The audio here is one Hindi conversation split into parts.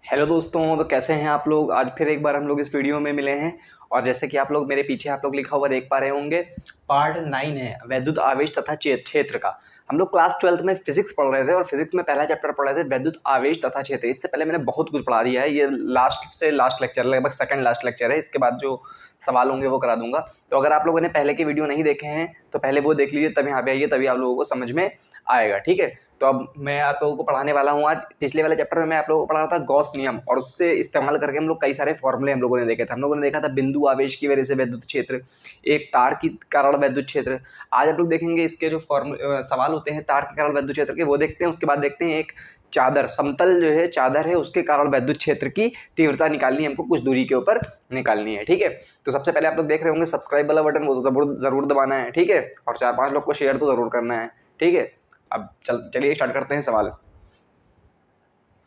हेलो दोस्तों, तो कैसे हैं आप लोग। आज फिर एक बार हम लोग इस वीडियो में मिले हैं और जैसे कि आप लोग मेरे पीछे आप लोग लिखा हुआ देख पा रहे होंगे, पार्ट 9 है वैद्युत आवेश तथा क्षेत्र का। हम लोग क्लास 12th में फिजिक्स पढ़ रहे थे और फिजिक्स में पहला चैप्टर पढ़ रहे थे वैद्युत आवेश तथा क्षेत्र। इससे पहले मैंने बहुत कुछ पढ़ा दिया है, ये लास्ट से लास्ट लेक्चर, लगभग सेकंड लास्ट लेक्चर है। इसके बाद जो सवाल होंगे वो करा दूंगा। तो अगर आप लोगों ने पहले के वीडियो नहीं देखे हैं तो पहले वो देख लीजिए, तब यहाँ पे आइए, तभी आप लोगों को समझ में आएगा। ठीक है, तो अब मैं आप लोगों को पढ़ाने वाला हूँ। आज पिछले वाले चैप्टर में मैं आप लोगों को पढ़ा था गॉस नियम, और उससे इस्तेमाल करके हम लोग कई सारे फॉर्मूले हम लोगों ने देखे थे। हम लोगों ने देखा था बिंदु आवेश की वजह से वैद्युत क्षेत्र, एक तार की कारण वैद्युत क्षेत्र। आज आप लोग देखेंगे इसके जो सवाल होते हैं तार के कारण वैद्युत क्षेत्र के, वो देखते हैं। उसके बाद देखते हैं एक चादर, समतल जो है चादर है, उसके कारण वैद्युत क्षेत्र की तीव्रता निकालनी है, हमको कुछ दूरी के ऊपर निकालनी है। ठीक है, तो सबसे पहले आप लोग देख रहे होंगे सब्सक्राइब वाला बटन, वो तो जरूर दबाना है। ठीक है, और 4-5 लोग को शेयर तो जरूर करना है। ठीक है, अब चलिए स्टार्ट करते हैं।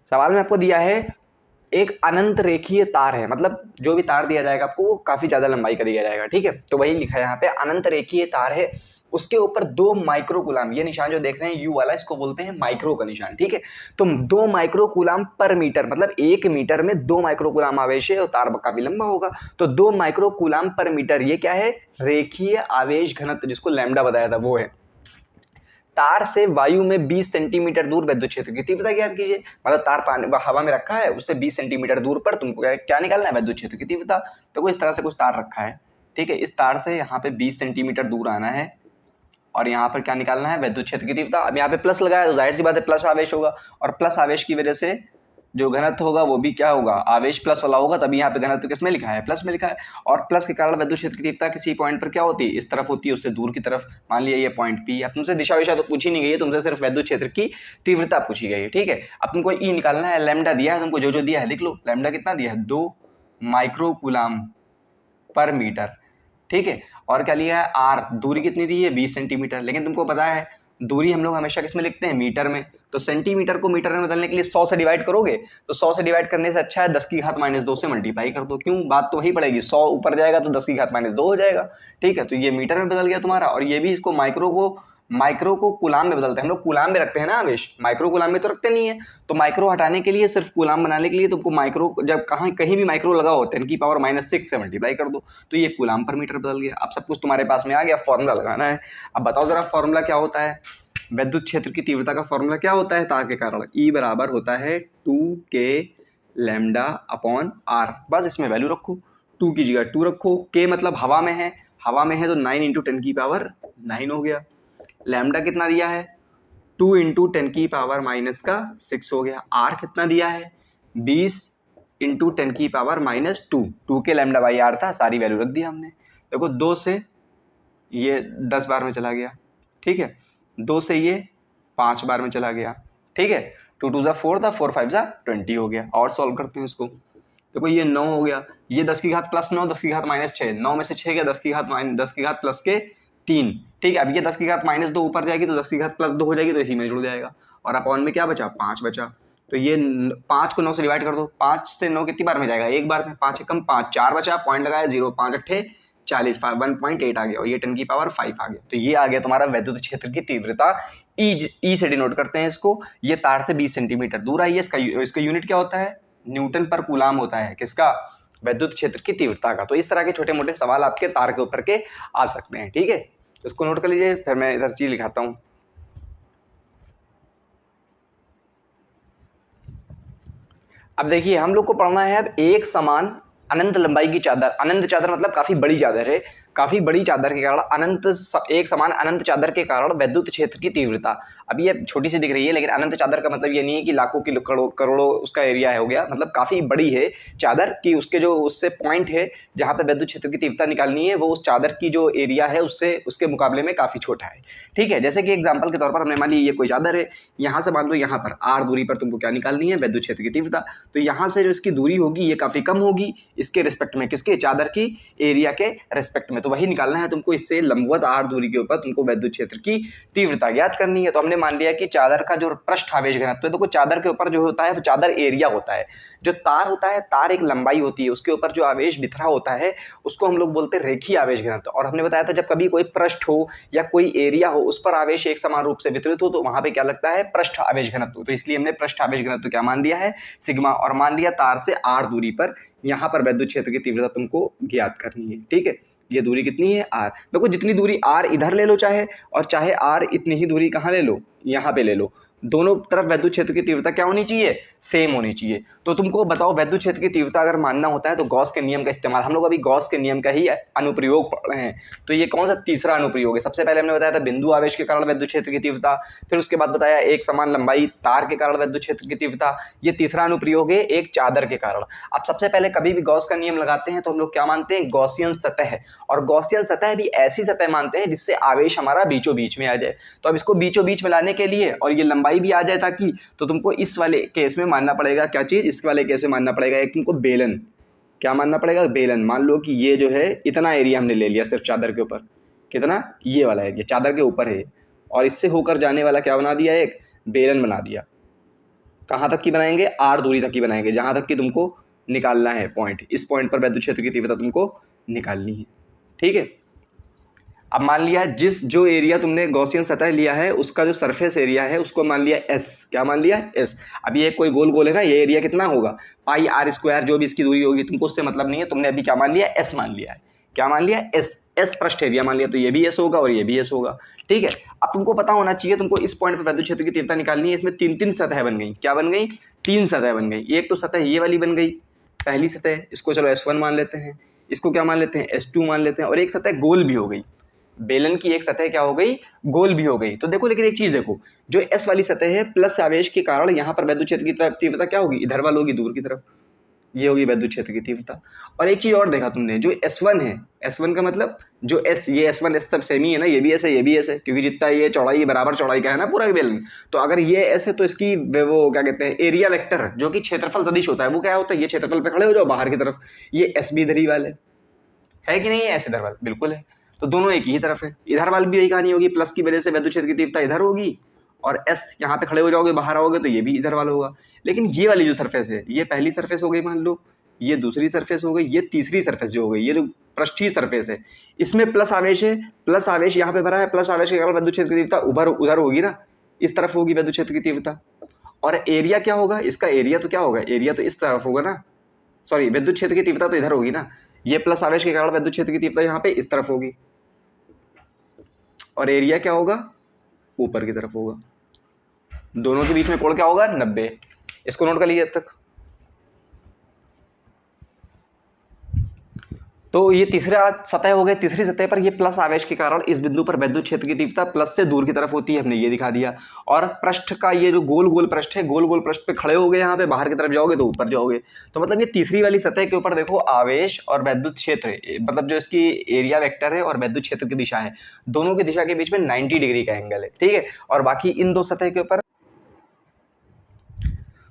सवाल में आपको दिया है एक अनंत रेखीय तार है, मतलब जो भी तार दिया जाएगा आपको वो काफी ज्यादा लंबाई का दिया जाएगा। ठीक है, तो वही लिखा है यहाँ पे, अनंत रेखीय तार है, उसके ऊपर 2 माइक्रोकूलाम, ये निशान जो देख रहे हैं यू वाला, इसको बोलते हैं माइक्रो का निशान। ठीक है, तो 2 माइक्रोकूलाम पर मीटर, मतलब 1 मीटर में 2 माइक्रोकूलाम आवेश है और तार काफी लंबा होगा, तो 2 माइक्रोकूलाम पर मीटर, ये क्या है, रेखीय आवेश घनत्व, जिसको लैम्डा बताया था वो है। तार से वायु में 20 सेंटीमीटर दूर वैद्युत क्षेत्र की तीव्रता ज्ञात कीजिए। मतलब तार पानी हवा में रखा है, उससे 20 सेंटीमीटर दूर पर तुमको क्या निकालना है, वैद्युत क्षेत्र की तीव्रता। तो इस तरह से कुछ तार रखा है। ठीक है, इस तार से यहाँ पे 20 सेंटीमीटर दूर आना है और यहाँ पर क्या निकालना है, वैद्युत क्षेत्र की तीव्रता। अब यहाँ पे प्लस लगाया तो जाहिर सी बात है प्लस आवेश होगा, और प्लस आवेश की वजह से जो घनत्व होगा वो भी क्या होगा, आवेश प्लस वाला होगा, तभी यहाँ पे घनत्व किस में लिखा है, प्लस में लिखा है। और प्लस के कारण वैद्युत क्षेत्र की तीव्रता किसी पॉइंट पर क्या होती है, इस तरफ होती है, उससे दूर की तरफ। मान लिया ये पॉइंट पी। अब तुमसे दिशा विशा तो पूछी नहीं गई है, तुमसे सिर्फ वैद्युत क्षेत्र की तीव्रता पूछी गई है। ठीक है, अब तुमको ई निकालना है, लैम्डा दिया है तुमको, जो जो दिया है लिख लो। लैम्डा कितना दिया है, 2 माइक्रोकूलाम पर मीटर। ठीक है, और क्या लिया है, आर, दूरी कितनी दी है, 20 सेंटीमीटर। लेकिन तुमको पता है दूरी हम लोग हमेशा किस में लिखते हैं, मीटर में। तो सेंटीमीटर को मीटर में बदलने के लिए 100 से डिवाइड करोगे, तो 100 से डिवाइड करने से अच्छा है 10 की घात -2 से मल्टीप्लाई कर दो। क्यों, बात तो वही पड़ेगी, 100 ऊपर जाएगा तो 10 की घात -2 हो जाएगा। ठीक है, तो ये मीटर में बदल गया तुम्हारा, और ये भी इसको माइक्रो को कुलाम में बदलते हैं। हम लोग कुलाम में रखते हैं ना आवेश, माइक्रो कुलाम में तो रखते नहीं है। तो माइक्रो हटाने के लिए, सिर्फ कुलाम बनाने के लिए तुमको माइक्रो, जब कहीं भी माइक्रो लगा हो 10 की पावर -6 से मल्टीप्लाई कर दो, तो ये कुलाम पर मीटर बदल गया। अब सब कुछ तुम्हारे पास में आ गया, फॉर्मूला लगाना है। अब बताओ जरा फॉर्मूला क्या होता है, वैद्युत क्षेत्र की तीव्रता का फॉर्मूला क्या होता है तार के कारण, E बराबर होता है 2K लैम्डा अपॉन R। बस इसमें वैल्यू रखो, 2 की जगह 2 रखो, K मतलब हवा में है, हवा में है तो 9 × 10 की पावर 9 हो गया। लैम्डा कितना दिया है, 2 × 10 की पावर -6 हो गया। R कितना दिया है, 20 × 10 की power -2। 2K lambda by R था, सारी वैल्यू रख दी हमने। देखो 2 से ये 10 बार में चला गया। ठीक है, 2 से ये 5 बार में चला गया। ठीक है, 2 2 ज़ा 4 था, 4 5 ज़ा 20 हो गया। और सॉल्व करते हैं इसको। देखो ये 9 हो गया, ये 10 की घात +9, 10 की घात -6, 9 में से 6 गया, 10 की घात प्लस के 3। ठीक है, अब ये 10 की घात -2 ऊपर जाएगी तो 10 की घात +2 हो जाएगी, तो इसी में जुड़ जाएगा। और अपॉन में क्या बचा, 5 बचा। तो ये 5 को 9 से डिवाइड कर दो, 5 से 9 कितनी बार में जाएगा, एक बार में। 5 एकम 5, 4 बचा, पॉइंट लगाया 0, 5 अट्ठे 40, 1.8 आ गया, और ये 10 की पावर 5 आ गया। तो ये आ गया तुम्हारा वैद्युत क्षेत्र की तीव्रता। ई से डिनोट करते हैं इसको। ये तार से 20 सेंटीमीटर दूर आई है, इसका यूनिट क्या होता है, न्यूटन पर कूलाम होता है, किसका, वैद्युत क्षेत्र की तीव्रता का। तो इस तरह के छोटे मोटे सवाल आपके तार के ऊपर के आ सकते हैं। ठीक है, तो इसको नोट कर लीजिए, फिर मैं इधर चीज लिखाता हूँ। अब देखिए हम लोग को पढ़ना है अब एक समान अनंत लंबाई की चादर। अनंत चादर मतलब काफी बड़ी चादर है, काफी बड़ी चादर के कारण एक समान अनंत चादर के कारण वैद्युत क्षेत्र की तीव्रता। अभी ये छोटी सी दिख रही है, लेकिन अनंत चादर का मतलब ये नहीं है कि लाखों की करोड़ों उसका एरिया हो गया, मतलब काफी बड़ी है चादर की, उसके जो उससे पॉइंट है जहां पर वैद्युत क्षेत्र की तीव्रता निकालनी है, वो उस चादर की जो एरिया है उससे उसके मुकाबले में काफी छोटा है। ठीक है, जैसे कि एग्जाम्पल के तौर पर हमने मान ली ये कोई चादर है, यहाँ से मान लो यहाँ पर R दूरी पर तुमको क्या निकालनी है, वैद्युत क्षेत्र की तीव्रता। तो यहाँ से जो इसकी दूरी होगी ये काफी कम होगी इसके रिस्पेक्ट में, किसके, चादर की एरिया के रिस्पेक्ट में। में, तो वही निकालना है तुमको। इससे लंबवत r दूरी के ऊपर तुमको वैद्युत क्षेत्र की तीव्रता ज्ञात करनी है। तो हमने मान लिया कि चादर का जो पृष्ठ आवेश घनत्व है, देखो चादर के ऊपर जो होता है वो चादर एरिया होता है, जो तार होता है तार एक लंबाई होती है, उसके ऊपर जो आवेश बिखरा होता है उसको हम लोग बोलते हैं रेखीय आवेश घनत्व। और हमने बताया था जब कभी कोई पृष्ठ हो या कोई एरिया हो उस पर आवेश एक समान रूप से वितरित हो तो वहां पे क्या लगता है, पृष्ठ आवेश घनत्व। तो इसलिए हमने पृष्ठ आवेश घनत्व क्या मान लिया है, सिग्मा, और मान लिया तार से r दूरी पर यहाँ पर वैद्युत क्षेत्र की तीव्रता तुमको ज्ञात करनी है। ठीक है, ये दूरी कितनी है, r। देखो जितनी दूरी r इधर ले लो चाहे, और चाहे r इतनी ही दूरी कहाँ ले लो, यहाँ पे ले लो, दोनों तरफ वैद्युत क्षेत्र की तीव्रता क्या होनी चाहिए, सेम होनी चाहिए। तो तुमको बताओ वैद्युत क्षेत्र की तीव्रता अगर मानना होता है तो गॉस के नियम का इस्तेमाल, हम लोग अभी गॉस के नियम का ही अनुप्रयोग पढ़ रहे हैं। तो ये कौन सा तीसरा अनुप्रयोग है। सबसे पहले हमने बताया था बिंदु आवेश के कारण वैद्युत क्षेत्र की तीव्रता, फिर उसके बाद बताया एक समान लंबाई तार के कारण वैद्युत क्षेत्र की तीव्रता, ये तीसरा अनुप्रयोग है एक चादर के कारण। अब सबसे पहले कभी भी गॉस का नियम लगाते हैं तो हम लोग क्या मानते हैं, गॉसियन सतह, और गॉसियन सतह भी ऐसी सतह मानते हैं जिससे आवेश हमारा बीचों बीच में आ जाए। तो अब इसको बीचों बीच में लाने के लिए और ये लंबाई भी आ जाए ताकि, तो तुमको इस वाले केस में मानना पड़ेगा क्या चीज, इस वाले केस में मानना पड़ेगा एक तुमको बेलन। क्या मानना पड़ेगा, बेलन। मान लो कि ये जो है इतना एरिया हमने ले लिया सिर्फ चादर के ऊपर, कितना, ये वाला एरिया चादर के ऊपर है, और इससे होकर जाने वाला क्या बना दिया, एक बेलन बना दिया। कहाँ तक की बनाएंगे, r दूरी तक की बनाएंगे, जहां तक कि तुमको निकालना है पॉइंट, इस पॉइंट पर वैद्युत क्षेत्र की तीव्रता तुमको निकालनी है। ठीक है, अब मान लिया जो एरिया तुमने गॉसियन सतह लिया है उसका जो सरफेस एरिया है उसको मान लिया s, क्या मान लिया, s। अब ये कोई गोल गोल है ना, ये एरिया कितना होगा, पाई r स्क्वायर, जो भी इसकी दूरी होगी, तुमको उससे मतलब नहीं है, तुमने अभी क्या मान लिया, s मान लिया है। क्या मान लिया, s पृष्ठ एरिया मान लिया, तो ये भी s होगा और ये भी s होगा। ठीक है, अब तुमको पता होना चाहिए तुमको इस पॉइंट पर वैद्युत क्षेत्र की तीव्रता निकालनी है। इसमें तीन सतह बन गई, क्या बन गई, 3 सतह बन गई। एक तो सतह ये वाली बन गई पहली सतह, इसको चलो s1 मान लेते हैं, इसको क्या मान लेते हैं, s2 मान लेते हैं, और एक सतह गोल भी हो गई, बेलन की एक सतह क्या हो गई, गोल भी हो गई। तो देखो लेकिन एक चीज देखो, जो s वाली सतह है प्लस आवेश के कारण यहाँ पर वैद्युत क्षेत्र की तीव्रता क्या होगी, इधर वाल होगी, दूर की तरफ, ये होगी वैद्युत क्षेत्र की तीव्रता। और एक चीज और देखा तुमने, जो S1 है, S1 का मतलब जो S, ये S1 S सब सेम ही है ना, ये भी S है ये भी S है, क्योंकि जितना ये चौड़ाई बराबर चौड़ाई का है ना पूरा बेलन। तो अगर ये S है तो इसकी वो क्या कहते हैं, एरिया वेक्टर जो कि क्षेत्रफल सदिश होता है, वो क्या होता है, ये क्षेत्रफल पे खड़े हो जाओ बाहर की तरफ, ये S भी इधर ही वाले है कि नहीं है, S इधर वाल बिल्कुल है, तो दोनों एक ही तरफ है। इधर वाल भी यही कहानी होगी, प्लस की वजह से वैद्युत क्षेत्र की तीव्रता इधर होगी, और S यहाँ पे खड़े हो जाओगे बाहर आओगे तो ये भी इधर वाला होगा। लेकिन ये वाली जो सरफेस है, ये पहली सरफेस हो गई मान लो, ये दूसरी सरफेस हो गई, ये तीसरी सरफेस जो हो गई, ये जो पृष्ठीय सरफेस है, इसमें प्लस आवेश है, प्लस आवेश यहाँ पे भरा है, प्लस आवेश के कारण वैद्युत क्षेत्र की तीव्रता उधर होगी ना, इस तरफ होगी वैद्युत क्षेत्र की तीव्रता। और एरिया क्या होगा, इसका एरिया तो क्या होगा, एरिया तो इस तरफ होगा ना, सॉरी वैद्युत क्षेत्र की तीव्रता तो इधर होगी ना, ये प्लस आवेश के कारण वैद्युत क्षेत्र की तीव्रता यहाँ पे इस तरफ होगी, और एरिया क्या होगा, ऊपर की तरफ होगा। दोनों के बीच में कोण क्या होगा, 90। इसको नोट कर लीजिए अब तक। तो ये तीसरा सतह हो गए, तीसरी सतह पर ये प्लस आवेश के कारण इस बिंदु पर वैद्युत क्षेत्र की तीव्रता प्लस से दूर की तरफ होती है, हमने ये दिखा दिया। और पृष्ठ का ये जो गोल गोल पृष्ठ है, गोल गोल पृष्ठ पे खड़े हो गए, यहाँ पे बाहर की तरफ जाओगे तो ऊपर जाओगे। तो मतलब ये तीसरी वाली सतह के ऊपर देखो आवेश और वैद्युत क्षेत्र, मतलब जो इसकी एरिया वेक्टर है और वैद्युत क्षेत्र की दिशा है, दोनों की दिशा के बीच में 90 डिग्री का एंगल है। ठीक है, और बाकी इन दो सतह के ऊपर,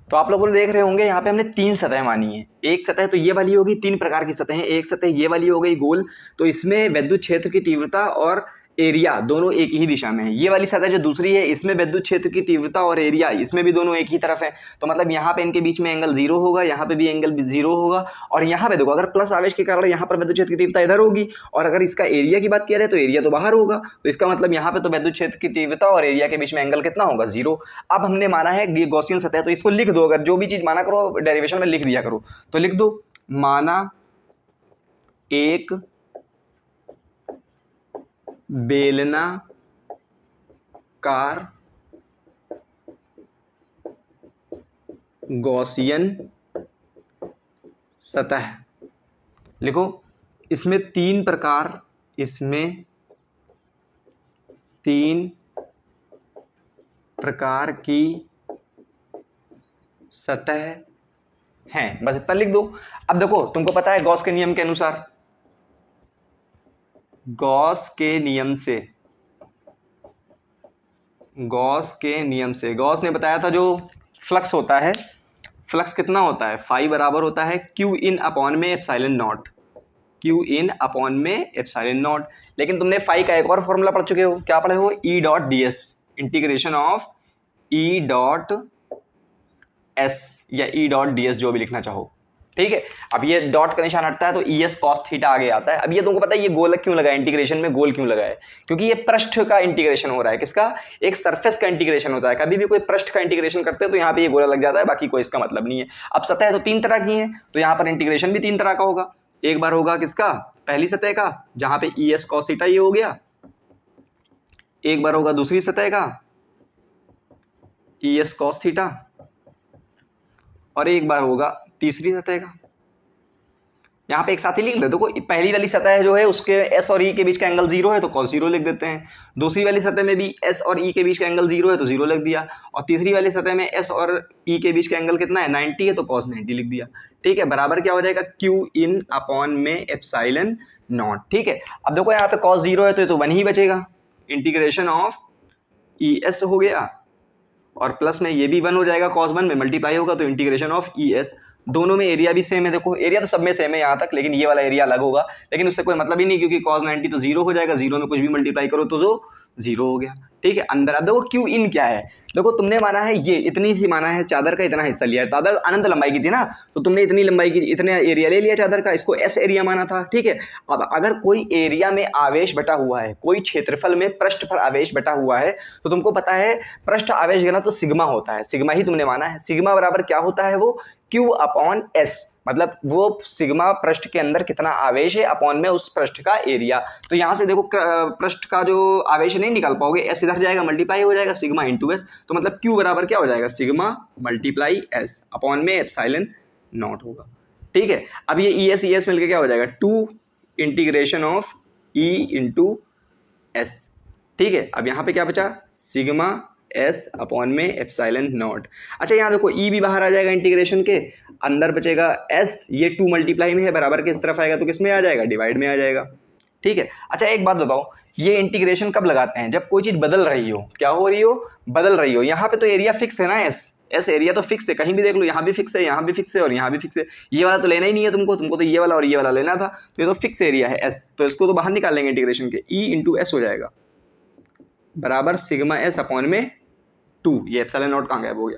तो आप लोग देख रहे होंगे यहाँ पे हमने 3 सतह मानी है। एक सतह तो ये वाली होगी, 3 प्रकार की सतह है। एक सतह ये वाली हो गई गोल, तो इसमें वैद्युत क्षेत्र की तीव्रता और एरिया दोनों एक ही दिशा में है। ये वाली सतह जो दूसरी है, इसमें विद्युत क्षेत्र की तीव्रता और एरिया इसमें भी दोनों एक ही तरफ है। तो मतलब यहाँ पे इनके बीच में एंगल 0 होगा, यहाँ पे भी एंगल 0 होगा। और यहाँ पे देखो, अगर प्लस आवेश के कारण यहाँ पर विद्युत क्षेत्र की तीव्रता इधर होगी, और अगर इसका एरिया की बात किया जाए तो एरिया तो बाहर होगा। तो इसका मतलब यहाँ पे तो विद्युत क्षेत्र की तीव्रता और एरिया के बीच में एंगल कितना होगा, 0। अब हमने माना है ये गॉसियन सतह, तो इसको लिख दो। अगर जो भी चीज माना करो डेरिवेशन में लिख दिया करो, तो लिख दो माना एक बेलनाकार गॉसियन सतह। लिखो इसमें 3 प्रकार, इसमें 3 प्रकार की सतह हैं, बस इतना लिख दो। अब देखो तुमको पता है गॉस के नियम के अनुसार, गॉस के नियम से गॉस ने बताया था जो फ्लक्स होता है, फ्लक्स कितना होता है, फाई बराबर होता है क्यू इन अपॉन में epsilon not. Q in upon में एप्सिलॉन नॉट। लेकिन तुमने फाई का एक और फॉर्मूला पढ़ चुके हो, क्या पढ़े हो, E dot D S, integration of E dot S या ई डॉट डी एस, जो भी लिखना चाहो, ठीक है। अब ये डॉट का निशान हटता है तो ई एस कॉस थीटा आगे आता है। अब ये तुमको पता है ये गोल क्यों लगा है, इंटीग्रेशन में गोल क्यों लगा है, क्योंकि ये पृष्ठ का इंटीग्रेशन हो रहा है, किसका, एक सरफेस का इंटीग्रेशन होता है। कभी भी कोई पृष्ठ का इंटीग्रेशन करते हैं तो यहाँ पे ये गोला लग जाता है, बाकी कोई इसका मतलब नहीं है। अब सतह तो तीन तरह की है, तो यहाँ पर इंटीग्रेशन भी तीन तरह का होगा। एक बार होगा किसका, पहली सतह का, जहां पे ई एस कॉस थीटा ये हो गया। एक बार होगा दूसरी सतह का, ई एस कॉस थीटा, और एक बार होगा तीसरी सतह का। यहाँ पे एक साथ ही लिख लेते, देखो पहली वाली सतह जो है उसके एस और ई के बीच का एंगल 0 है तो cos 0 लिख देते हैं। दूसरी वाली सतह में भी एस और ई के बीच का एंगल 0 है तो 0 लिख दिया। और तीसरी वाली सतह में एस और ई के बीच का एंगल कितना है, 90 है तो cos 90 लिख दिया। ठीक है, बराबर क्या हो जाएगा, क्यू इन अपॉन में एप्सिलॉन नॉट। ठीक है, अब देखो यहाँ पे cos 0 है तो 1 ही बचेगा, इंटीग्रेशन ऑफ ई एस हो गया, और प्लस में ये भी 1 हो जाएगा, cos 1 में मल्टीप्लाई होगा तो इंटीग्रेशन ऑफ ई एस। दोनों में एरिया भी सेम है, देखो एरिया तो सब में सेम है यहाँ तक, लेकिन ये वाला एरिया अलग होगा, लेकिन उससे कोई मतलब ही नहीं, क्योंकि cos 90 तो 0 हो जाएगा, 0 में कुछ भी मल्टीप्लाई करो तो जो 0 हो गया। ठीक है, अंदर अब देखो क्यू इन क्या है, देखो तुमने माना है ये इतनी सी माना है, चादर का इतना हिस्सा लिया है, चादर अनंत लंबाई की थी ना, तो तुमने इतनी लंबाई की इतने एरिया ले लिया चादर का, इसको एस एरिया माना था। ठीक है, अब अगर कोई एरिया में आवेश बटा हुआ है, कोई क्षेत्रफल में पृष्ठ पर आवेश बटा हुआ है, तो तुमको पता है पृष्ठ आवेश घनत्व तो सिग्मा होता है, सिग्मा ही तुमने माना है। सिग्मा बराबर क्या होता है, वो क्यू अपॉन एस, मतलब वो सिग्मा पृष्ठ के अंदर कितना आवेश है अपॉन में उस पृष्ठ का एरिया। तो यहां से देखो पृष्ठ का जो आवेश नहीं निकाल पाओगे, एस इधर जाएगा मल्टीप्लाई हो जाएगा सिग्मा इंटू एस, तो मतलब क्यू बराबर क्या हो जाएगा, सिग्मा मल्टीप्लाई एस अपॉन में एप्सिलॉन नॉट होगा। ठीक है, अब ये ई एस मिलकर क्या हो जाएगा, 2 integration of E into S. ठीक है, अब यहाँ पे क्या बचा, सिग्मा एस अपॉन में एप्सिलॉन नॉट। अच्छा यहाँ देखो ई भी बाहर आ जाएगा इंटीग्रेशन के, अंदर बचेगा एस, ये 2 मल्टीप्लाई में है, बराबर के इस तरफ आएगा तो किस में आ जाएगा, डिवाइड में आ जाएगा। ठीक है, अच्छा एक बात बताओ, ये इंटीग्रेशन कब लगाते हैं, जब कोई चीज बदल रही हो, क्या हो रही हो, बदल रही हो। यहाँ पे तो एरिया फिक्स है ना, एस एरिया तो फिक्स है, कहीं भी देख लो, यहाँ भी फिक्स है, यहाँ भी फिक्स है और यहाँ भी फिक्स है। ये वाला तो लेना ही नहीं है तुमको तो ये वाला और ये वाला लेना था, तो ये तो फिक्स एरिया है एस, तो इसको तो बाहर निकाल लेंगे इंटीग्रेशन के, ई इंटू एस हो जाएगा बराबर सिग्मा एस अपॉन में 2, ये एप्सिलॉन नॉट कहाँ गायब हो गया,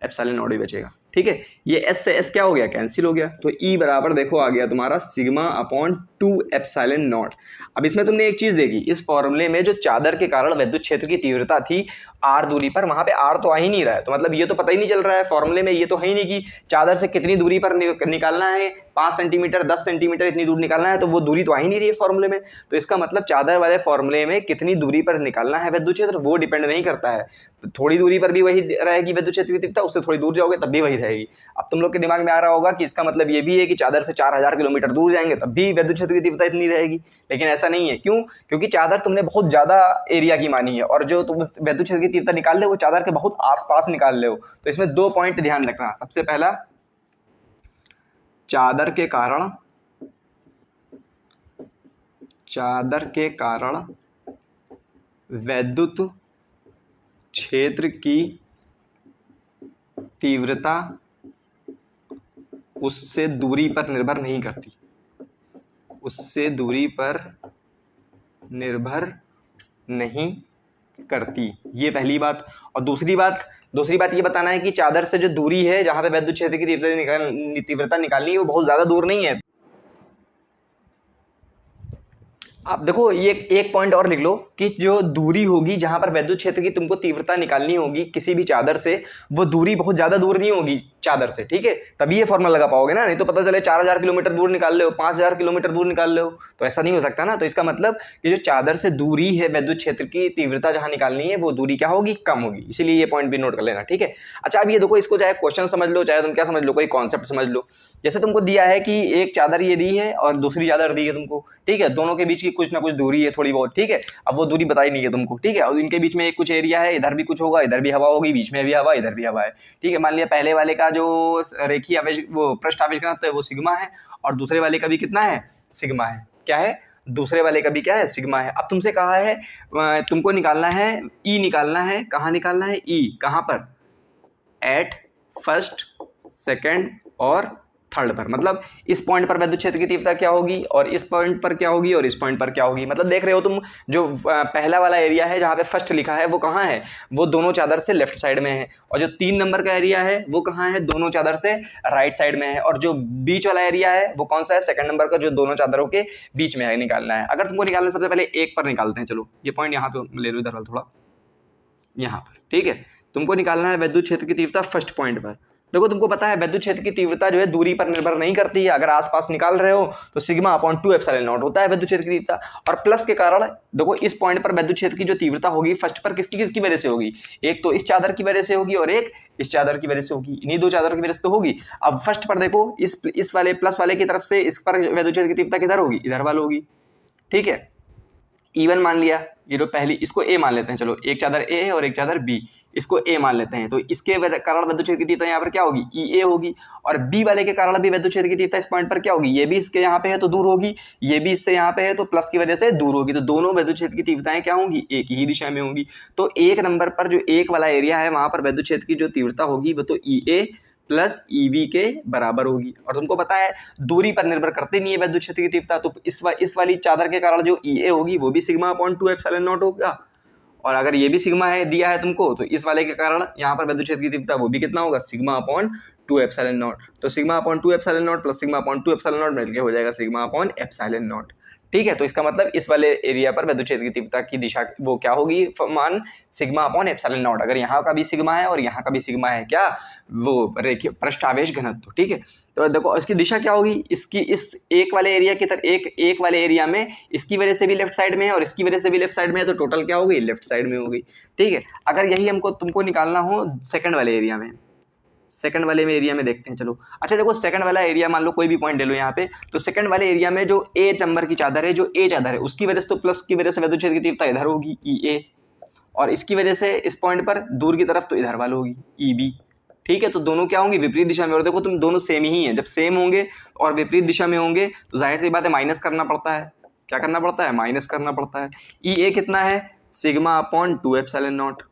एप्सिलॉन नॉट ही बचेगा। ठीक है, ये एस से एस क्या हो गया, कैंसिल हो गया, तो ई बराबर देखो आ गया तुम्हारा सिग्मा अपॉन 2 एप्सिलॉन नॉट। अब इसमें तुमने एक चीज देखी, इस फॉर्मूले में जो चादर के कारण विद्युत क्षेत्र की तीव्रता थी आर दूरी पर, वहां पे आर तो आ ही नहीं रहा है, तो मतलब ये तो पता ही नहीं चल रहा है फॉर्मूले में, ये तो है ही नहीं कि चादर से कितनी दूरी पर निकालना है, 5 सेंटीमीटर 10 सेंटीमीटर इतनी दूर निकालना है, तो वो दूरी तो आ ही नहीं रही है फॉर्मूले में। तो इसका मतलब चादर वाले फॉर्मूले में कितनी दूरी पर निकालना है विद्युत क्षेत्र वो डिपेंड नहीं करता है, तो थोड़ी दूरी पर भी वही रहेगी विद्युत क्षेत्र की तीव्रता, उससे थोड़ी दूर जाओगे तब भी वही रहेगी। अब तुम लोग के दिमाग में आ रहा होगा कि इसका मतलब ये भी है कि चादर से 4000 किलोमीटर दूर जाएंगे तब भी विद्युत क्षेत्र की तीव्रता इतनी रहेगी, लेकिन ऐसा नहीं है। क्यों, क्योंकि चादर तुमने बहुत ज्यादा एरिया की मानी है, और जो तुम विद्युत क्षेत्र की तीव्रता निकाल ले वो चादर के बहुत आसपास निकाल ले हो। तो इसमें 2 पॉइंट ध्यान रखना, सबसे पहला, चादर के कारण विद्युत क्षेत्र की तीव्रता उससे दूरी पर निर्भर नहीं करती, उससे दूरी पर निर्भर नहीं करती, ये पहली बात। और दूसरी बात ये बताना है कि चादर से जो दूरी है जहां पे विद्युत क्षेत्र की तीव्रता निकालनी है वो बहुत ज्यादा दूर नहीं है। आप देखो ये एक पॉइंट और लिख लो कि जो दूरी होगी जहां पर विद्युत क्षेत्र की तुमको तीव्रता निकालनी होगी किसी भी चादर से, वो दूरी बहुत ज्यादा दूर नहीं होगी चादर से। ठीक है, तभी ये फॉर्मूला लगा पाओगे ना, नहीं तो पता चले 4000 किलोमीटर दूर निकाल ले हो, 5000 किलोमीटर दूर निकाल ले हो, तो ऐसा नहीं हो सकता ना। तो इसका मतलब कि जो चादर से दूरी है विद्युत क्षेत्र की तीव्रता जहां निकालनी है वो दूरी क्या होगी, कम होगी, इसीलिए ये पॉइंट भी नोट कर लेना। ठीक है, अच्छा अब ये देखो, इसको चाहे क्वेश्चन समझ लो चाहे तुम क्या समझ लो, कोई कॉन्सेप्ट समझ लो। जैसे तुमको दिया है कि एक चादर ये दी है और दूसरी चादर दी है तुमको, ठीक है, दोनों के बीच की कुछ ना कुछ दूरी है थोड़ी बहुत, ठीक है, अब वो दूरी बताई नहीं है तुमको, ठीक है, और इनके बीच में एक कुछ एरिया है, इधर भी कुछ होगा, इधर भी हवा होगी, बीच में भी हवा, इधर भी हवा है। ठीक है, मान लिया पहले वाले का जो रेखीय आवेश वो पृष्ठ आवेश घनत्व है वो सिग्मा है, और दूसरे वाले का भी कितना है, सिग्मा है। क्या है, दूसरे वाले का भी क्या है, सिग्मा है। अब तुमसे कहा है तुमको निकालना है ई, निकालना है, कहाँ निकालना है, ई कहाँ पर, एट फर्स्ट सेकेंड और थर्ड पर, मतलब इस पॉइंट पर विद्युत क्षेत्र की तीव्रता क्या होगी और इस पॉइंट पर क्या होगी और इस पॉइंट पर क्या होगी। मतलब देख रहे हो तुम, जो पहला वाला एरिया है जहाँ पे फर्स्ट लिखा है वो कहाँ है, वो दोनों चादर से लेफ्ट साइड में है, और जो 3 नंबर का एरिया है वो कहाँ है, दोनों चादर से राइट साइड में है, और जो बीच वाला एरिया है वो कौन सा है, सेकंड नंबर का, जो दोनों चादरों के बीच में है, निकालना है। अगर तुमको निकालना है सबसे पहले एक पर निकालते हैं, चलो ये पॉइंट यहाँ पे ले लो, इधर वाला थोड़ा यहाँ पर, ठीक है। तुमको निकालना है विद्युत क्षेत्र की तीव्रता फर्स्ट पॉइंट पर। देखो तुमको पता है विद्युत क्षेत्र की तीव्रता जो है दूरी पर निर्भर नहीं करती है, अगर आसपास निकाल रहे हो तो सिग्मा अपॉन 2 एप्सिलॉन नॉट होता है विद्युत क्षेत्र की तीव्रता। और प्लस के कारण देखो इस पॉइंट पर विद्युत क्षेत्र की जो तीव्रता होगी फर्स्ट पर किसकी किसकी वजह से होगी, एक तो इस चादर की वजह से होगी और एक इस चादर की वजह से होगी, इन्हीं दो चादरों की वजह से तो होगी। अब फर्स्ट पर देखो इस वाले प्लस वाले की तरफ से इस पर विद्युत क्षेत्र की तीव्रता किधर होगी, इधर वाल होगी, ठीक है। E1 मान लिया, ये जो पहली इसको A मान लेते हैं, चलो एक चादर A है और एक चादर B, इसको A मान लेते हैं, तो इसके कारण विद्युत क्षेत्र की तीव्रता यहाँ पर क्या होगी, EA होगी। और B वाले के कारण भी विद्युत क्षेत्र की तीव्रता इस पॉइंट पर क्या होगी, ये भी इसके यहाँ पे है तो दूर होगी, ये भी इससे यहाँ पे है तो प्लस की वजह से दूर होगी, तो दोनों विद्युत क्षेत्र की तीव्रताएं क्या होंगी, एक ही दिशा में होंगी। तो एक नंबर पर जो एक वाला एरिया है वहां पर विद्युत क्षेत्र की जो तीव्रता होगी वो तो EA प्लस EB के बराबर होगी। और तुमको पता है दूरी पर निर्भर करती नहीं है विद्युत क्षेत्र की तीव्रता, तो इस वाली चादर के कारण जो EA होगी वो भी सिग्मा अपॉन 2 एप्सिलॉन नॉट होगा। और अगर ये भी सिग्मा है दिया है तुमको, तो इस वाले के कारण यहाँ पर विद्युत क्षेत्र की तीव्रता वो भी कितना होगा, सिग्मा अपॉन 2 एप्सिलॉन नॉट। तो sigma upon 2 epsilon not plus sigma upon 2 epsilon not मिलकर हो जाएगा सिग्मा अपॉन एप्सिलॉन नॉट, ठीक है। तो इसका मतलब इस वाले एरिया पर विद्युत क्षेत्र की तीव्रता की दिशा वो क्या होगी, मान सिग्मा अपॉन एप्सिलॉन नॉट। अगर यहाँ का भी सिग्मा है और यहाँ का भी सिग्मा है, क्या वो रेखीय पृष्ठ आवेश घनत्व, ठीक है। तो देखो इसकी दिशा क्या होगी, इसकी इस एक वाले एरिया की तरह एक वाले एरिया में इसकी वजह से भी लेफ्ट साइड में है और इसकी वजह से भी लेफ्ट साइड में है, तो टोटल क्या होगी, लेफ्ट साइड में होगी, ठीक है। अगर यही हमको तुमको निकालना हो सेकंड वाले एरिया में, सेकंड वाले में एरिया में देखते हैं, चलो। अच्छा देखो सेकंड वाला एरिया मान लो कोई भी पॉइंट ले लो यहाँ पे, तो सेकंड वाले एरिया में जो ए नंबर की चादर है, जो ए चादर है उसकी वजह से तो प्लस की वजह से विद्युत क्षेत्र की तीव्रता इधर होगी EA, और इसकी वजह से इस पॉइंट पर दूर की तरफ तो इधर वाल होगी EB, ठीक है। तो दोनों क्या होंगे, विपरीत दिशा में। और देखो तुम दोनों सेम ही हैं, जब सेम होंगे और विपरीत दिशा में होंगे तो जाहिर सी बात है माइनस करना पड़ता है, क्या करना पड़ता है, माइनस करना पड़ता है। EA कितना है, sigma upon 2 epsilon not,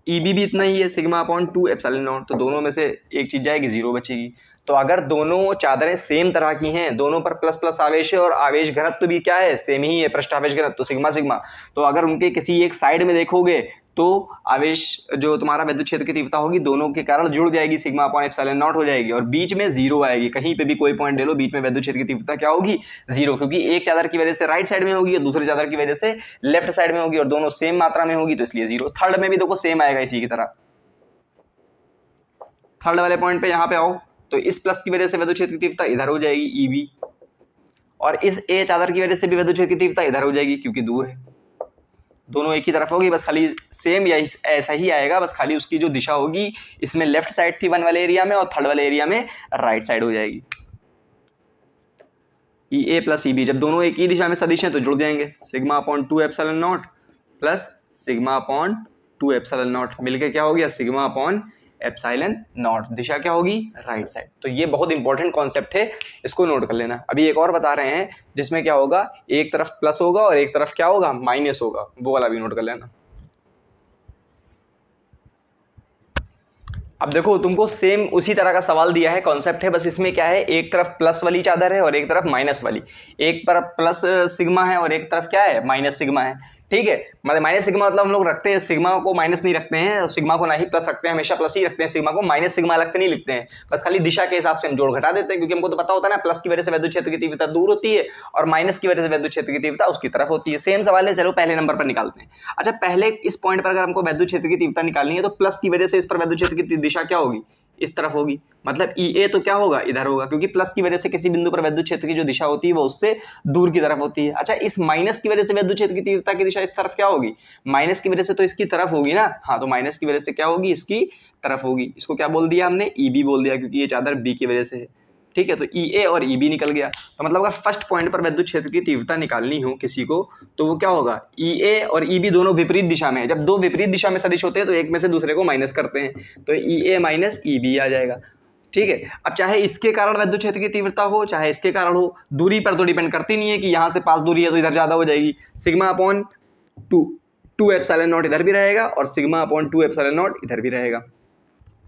EB भी इतना ही है, सिग्मा अपॉन 2 एप्सिलॉन नॉट। तो दोनों में से एक चीज जाएगी, जीरो बचेगी। तो अगर दोनों चादरें सेम तरह की हैं, दोनों पर प्लस प्लस आवेश है और आवेश घनत्व भी क्या है, सेम ही है, पृष्ठ आवेश घनत्व तो सिग्मा सिग्मा। तो अगर उनके किसी एक साइड में देखोगे तो आवेश जो तुम्हारा विद्युत क्षेत्र की तीव्रता होगी दोनों के कारण जुड़ जाएगी, सिग्मा अपॉन एप्सिलॉन नॉट हो जाएगी, और बीच में जीरो आएगी। कहीं पे भी कोई पॉइंट ले लो, बीच में विद्युत क्षेत्र की तीव्रता क्या होगी, जीरो, क्योंकि एक चादर की वजह से राइट साइड में होगी और दूसरे चादर की वजह से लेफ्ट साइड में होगी, और दोनों सेम मात्रा में होगी तो इसलिए जीरो। थर्ड में भी देखो सेम आएगा इसी की तरह। थर्ड वाले पॉइंट पे यहाँ पे आओ, तो इस प्लस की वजह से विद्युत क्षेत्र की तीव्रता इधर हो जाएगी EB, और इस ए चादर की वजह से भी विद्युत क्षेत्र की तीव्रता इधर हो जाएगी क्योंकि दूर है, दोनों एक ही तरफ होगी, बस खाली सेम या ऐसा ही आएगा, बस खाली उसकी जो दिशा होगी इसमें लेफ्ट साइड थी वन वाले एरिया में और थर्ड वाले एरिया में राइट साइड हो जाएगी। EA प्लस EB जब दोनों एक ही दिशा में सदिश हैं तो जुड़ जाएंगे, sigma upon 2 epsilon not plus sigma upon 2 epsilon not मिलकर क्या हो गया, सिग्मा अपॉन एप्सिलॉन नॉट। दिशा क्या होगी, राइट साइड। तो ये बहुत इंपॉर्टेंट कॉन्सेप्ट है, इसको नोट कर लेना। अभी एक और बता रहे हैं जिसमें क्या होगा, एक तरफ प्लस होगा और एक तरफ क्या होगा, माइनस होगा, वो वाला भी नोट कर लेना। अब देखो तुमको सेम उसी तरह का सवाल दिया है, कॉन्सेप्ट है, बस इसमें क्या है, एक तरफ प्लस वाली चादर है और एक तरफ माइनस वाली, एक तरफ प्लस सिग्मा है और एक तरफ क्या है, माइनस सिग्मा है, ठीक है। मतलब माइनस सिग्मा मतलब हम लोग रखते हैं सिग्मा को, माइनस नहीं रखते हैं, और सिग्मा को ना ही प्लस रखते हैं, हमेशा प्लस ही रखते हैं सिग्मा को, माइनस सिग्मा अलग से नहीं लिखते हैं, बस खाली दिशा के हिसाब से हम जोड़ घटा देते हैं, क्योंकि हमको तो पता होता है ना प्लस की वजह से विद्युत क्षेत्र की तीव्रता दूर होती है और माइनस की वजह से विद्युत क्षेत्र की तीव्रता उसकी तरफ होती है। सेम सवाल है, चलो पहले नंबर पर निकालते हैं। अच्छा पहले इस पॉइंट पर अगर हमको विद्युत क्षेत्र की तीव्रता निकालनी है तो प्लस की वजह से इस पर विद्युत क्षेत्र की दिशा क्या होगी, इस तरफ होगी, मतलब EA तो क्या होगा, इधर होगा, क्योंकि प्लस की वजह से किसी बिंदु पर विद्युत क्षेत्र की जो दिशा होती है वो उससे दूर की तरफ होती है। अच्छा इस माइनस की वजह से विद्युत क्षेत्र की तीव्रता की दिशा इस तरफ क्या होगी, माइनस की वजह से तो इसकी तरफ होगी ना, हाँ तो माइनस की वजह से क्या होगी, इसकी तरफ होगी। इसको क्या बोल दिया हमने, EB बोल दिया, क्योंकि ये चादर B की वजह से है, ठीक है। तो EA और EB निकल गया। तो मतलब अगर फर्स्ट पॉइंट पर विद्युत क्षेत्र की तीव्रता निकालनी हो किसी को तो वो क्या होगा, EA और EB दोनों विपरीत दिशा में है। जब दो विपरीत दिशा में सदिश होते हैं तो एक में से दूसरे को माइनस करते हैं, तो EA माइनस EB आ जाएगा, ठीक है। अब चाहे इसके कारण विद्युत क्षेत्र की तीव्रता हो चाहे इसके कारण हो, दूरी पर तो डिपेंड करती नहीं है कि यहां से पास दूरी है तो इधर ज्यादा हो जाएगी, सिग्मा अपॉन 2 एप्सिलॉन नॉट इधर भी रहेगा और सिग्मा अपॉन 2 एप्सिलॉन नॉट इधर भी रहेगा,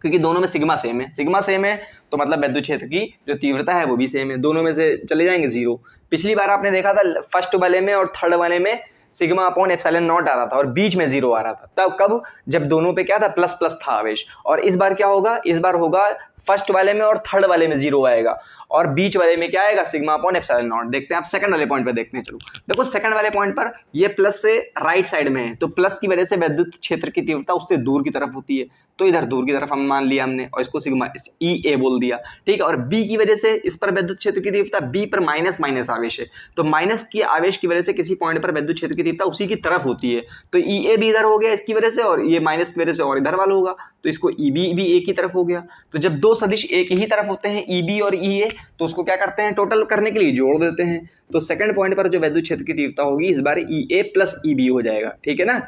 क्योंकि दोनों में सिग्मा सेम है, सिग्मा सेम है तो मतलब विद्युत क्षेत्र की जो तीव्रता है वो भी सेम है, दोनों में से चले जाएंगे जीरो। पिछली बार आपने देखा था फर्स्ट वाले में और थर्ड वाले में सिग्मा अपॉन एप्सिलॉन नॉट आ रहा था और बीच में जीरो आ रहा था, तब कब, जब दोनों पे क्या था, प्लस प्लस था आवेश। और इस बार क्या होगा, इस बार होगा फर्स्ट वाले में और थर्ड वाले में जीरो आएगा और बीच वाले में क्या आएगा, सिग्मा अपॉन एप्सिलॉन नॉट। देखते हैं आप सेकंड वाले पॉइंट पे देखते हैं। चलो देखो सेकंड वाले पॉइंट पर ये प्लस से राइट साइड में है, तो प्लस की वजह से विद्युत क्षेत्र की तीव्रता उससे दूर की तरफ होती है, तो इधर दूर की तरफ हम मान लिया हमने और इसको सिग्मा ई ए बोल दिया, ठीक है। और बी की वजह से इस पर विद्युत क्षेत्र की तीव्रता, बी पर माइनस माइनस आवेश है, तो माइनस की आवेश की वजह से किसी पॉइंट पर विद्युत क्षेत्र की तीव्रता उसी की तरफ होती है, तो ई ए भी इधर हो गया इसकी वजह से और ये माइनस की वजह से और इधर वाला होगा, तो इसको ई बी भी एक ही तरफ हो गया। तो जब दो सदिश एक ही तरफ होते हैं ई बी और ई ए, तो उसको क्या करते हैं, टोटल करने के लिए जोड़ देते हैं। तो सेकंड पॉइंट पर जो विद्युत क्षेत्र की तीव्रता होगी इस बार ई ए प्लस ई बी हो जाएगा, ठीक है ना।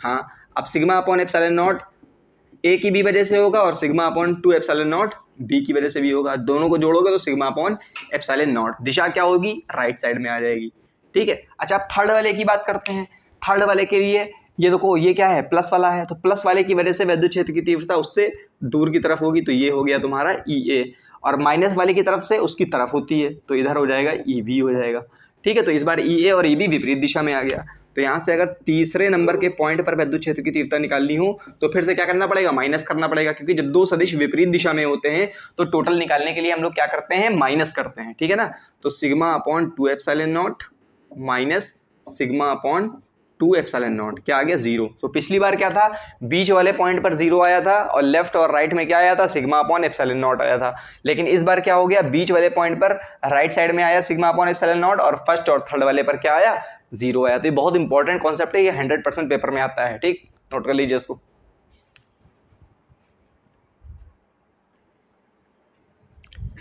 हाँ, अब sigma upon epsilon not a की बी वजह से होगा और sigma upon 2 epsilon not be की वजह से भी होगा, दोनों को जोड़ोगे तो सिग्मा अपॉन एप्सिलॉन नॉट, दिशा क्या होगी, राइट साइड में आ जाएगी, ठीक है। अच्छा अब थर्ड वाले की बात करते हैं। थर्ड वाले के लिए ये देखो ये क्या है, प्लस वाला है, तो प्लस वाले की वजह से विद्युत क्षेत्र की तीव्रता उससे दूर की तरफ होगी, तो ये हो गया तुम्हारा ई ए, और माइनस वाले की तरफ से उसकी तरफ होती है, तो इधर हो जाएगा ई बी हो जाएगा, ठीक है। तो इस बार ई ए और ई बी विपरीत दिशा में आ गया, तो यहाँ से अगर तीसरे नंबर के पॉइंट पर विद्युत क्षेत्र की तीव्रता निकालनी हो तो फिर से क्या करना पड़ेगा, माइनस करना पड़ेगा, क्योंकि जब दो सदिश विपरीत दिशा में होते हैं तो टोटल निकालने के लिए हम लोग क्या करते हैं, माइनस करते हैं, ठीक है ना। तो sigma upon 2 epsilon not minus sigma upon 2 epsilon not क्या आ गया, जीरो। तो पिछली बार क्या था, बीच वाले पॉइंट पर जीरो आया था और लेफ्ट और राइट में क्या आया था, सिग्मा अपॉन एप्सिलॉन नॉट आया था। लेकिन इस बार क्या हो गया, बीच वाले पॉइंट पर राइट साइड में आया सिग्मा अपॉन एप्सिलॉन नॉट और फर्स्ट और थर्ड वाले पर क्या आया, जीरो आया। तो ये बहुत इंपॉर्टेंट कॉन्सेप्ट है, ये 100% पेपर में आता है, ठीक, नोट कर लीजिए इसको।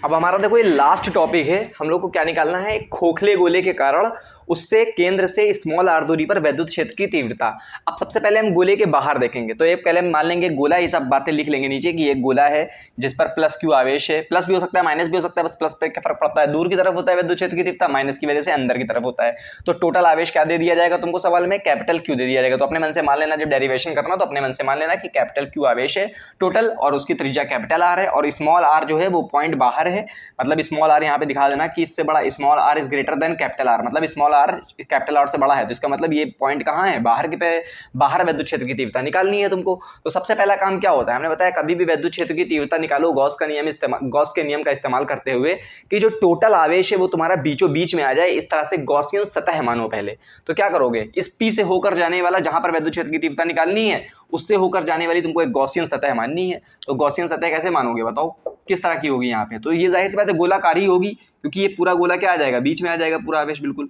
अब हमारा देखो ये लास्ट टॉपिक है, हम लोग को क्या निकालना है, एक खोखले गोले के कारण उससे केंद्र से स्मॉल आर दूरी पर विद्युत क्षेत्र की तीव्रता। अब सबसे पहले हम गोले के बाहर देखेंगे, तो ये पहले हम मान लेंगे गोला, ये सब बातें लिख लेंगे नीचे कि एक गोला है जिस पर प्लस क्यू आवेश है, प्लस भी हो सकता है माइनस भी हो सकता है, बस प्लस पे क्या फर्क पड़ता है, दूर की तरफ होता है विद्युत क्षेत्र की तीव्रता, माइनस की वजह से अंदर की तरफ होता है। तो टोटल आवेश क्या दे दिया जाएगा तुमको सवाल में, कैपिटल क्यू दे दिया जाएगा। तो अपने मन से मान लेना, जब डेरिवेशन करना तो अपने मन से मान लेना कि कैपिटल क्यू आवेश है टोटल और उसकी त्रिज्या कैपिटल आर है और स्मॉल आर जो है वो पॉइंट बाहर है, मतलब स्मॉल आर यहाँ पे दिखा देना कि इससे बड़ा, small R is greater than capital R, मतलब स्मॉल आर कैपिटल आर से बड़ा है, तो इसका मतलब ये पॉइंट कहाँ है, बाहर के पे, बाहर विद्युत क्षेत्र की तीव्रता निकालनी है तुमको। तो सबसे पहला काम क्या होता है, हमने बताया कभी भी विद्युत क्षेत्र की तीव्रता निकालो गॉस का नियम इस्तेमाल, गॉस के नियम का इस्तेमाल करते हुए कि जो टोटल आवेश है वो तुम्हारा बीचों बीच में आ जाए, इस तरह से गॉसियन सतह मानो पहले। तो क्या करोगे, इस पी से होकर जाने वाला, जहां पर विद्युत क्षेत्र की तीव्रता निकालनी है उससे होकर जाने वाली तुमको एक गॉसियन सतह माननी है। तो गॉसियन सतह कैसे मानोगे बताओ, किस तरह की होगी यहाँ पे, तो ये जाहिर सी बात है गोलाकार ही होगी, क्योंकि ये पूरा गोला क्या आ जाएगा, बीच में आ जाएगा पूरा आवेश, बिल्कुल